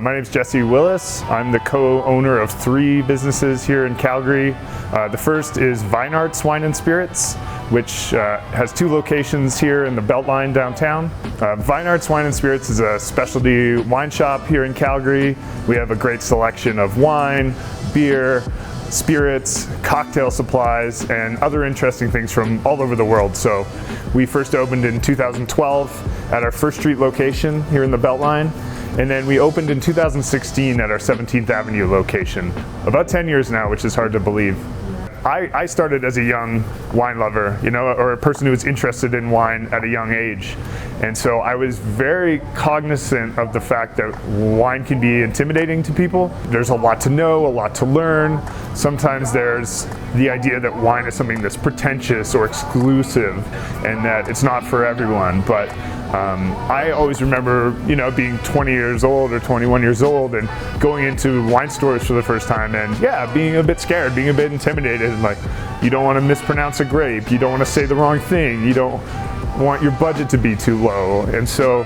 My name is Jesse Willis. I'm the co-owner of 3 businesses here in Calgary. The first is Vine Arts Wine and Spirits, which has 2 locations here in the Beltline downtown. Vine Arts Wine and Spirits is a specialty wine shop here in Calgary. We have a great selection of wine, beer, spirits, cocktail supplies, and other interesting things from all over the world. So we first opened in 2012 at our First Street location here in the Beltline. And then we opened in 2016 at our 17th Avenue location. About 10 years now, which is hard to believe. I started as a young wine lover, or a person who was interested in wine at a young age. And so I was very cognizant of the fact that wine can be intimidating to people. There's a lot to know, a lot to learn. Sometimes there's the idea that wine is something that's pretentious or exclusive and that it's not for everyone. But I always remember, being 20 years old or 21 years old and going into wine stores for the first time and being a bit scared, being a bit intimidated. Like, you don't want to mispronounce a grape, you don't want to say the wrong thing, you don't want your budget to be too low. And so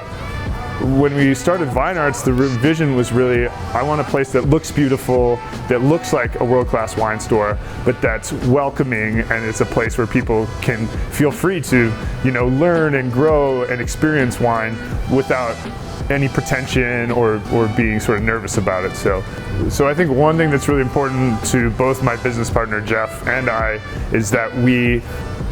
when we started Vine Arts, the vision was really, I want a place that looks beautiful, that looks like a world-class wine store, but that's welcoming, and it's a place where people can feel free to, learn and grow and experience wine without any pretension or being sort of nervous about it. So I think one thing that's really important to both my business partner Jeff and I is that we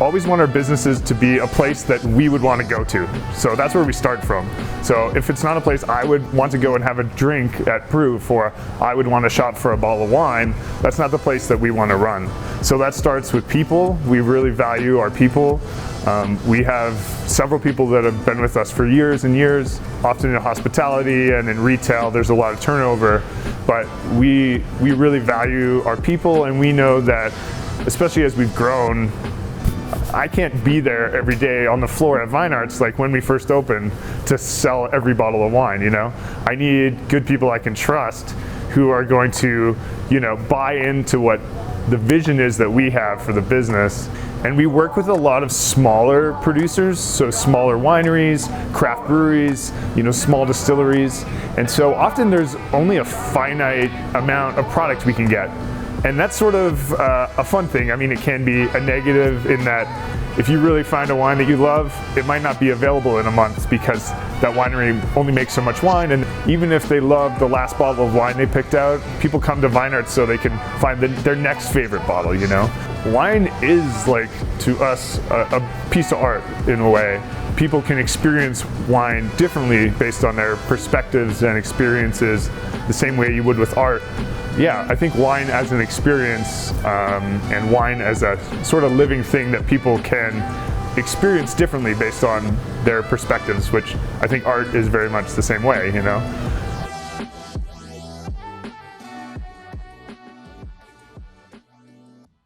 always want our businesses to be a place that we would want to go to. So that's where we start from. So if it's not a place I would want to go and have a drink at Proof, or I would want to shop for a bottle of wine, that's not the place that we want to run. So that starts with people. We really value our people. We have several people that have been with us for years and years, often in hospitality and in retail. There's a lot of turnover, but we really value our people, and we know that, especially as we've grown, I can't be there every day on the floor at Vine Arts like when we first opened to sell every bottle of wine. I need good people I can trust who are going to, buy into what the vision is that we have for the business. And we work with a lot of smaller producers, so smaller wineries, craft breweries, small distilleries. And so often there's only a finite amount of product we can get. And that's sort of a fun thing. I mean, it can be a negative in that if you really find a wine that you love, it might not be available in a month because that winery only makes so much wine. And even if they love the last bottle of wine they picked out, people come to Vine Arts so they can find their next favorite bottle, Wine is, like, to us, a piece of art in a way. People can experience wine differently based on their perspectives and experiences, the same way you would with art. Yeah, I think wine as an experience and wine as a sort of living thing that people can experience differently based on their perspectives, which I think art is very much the same way,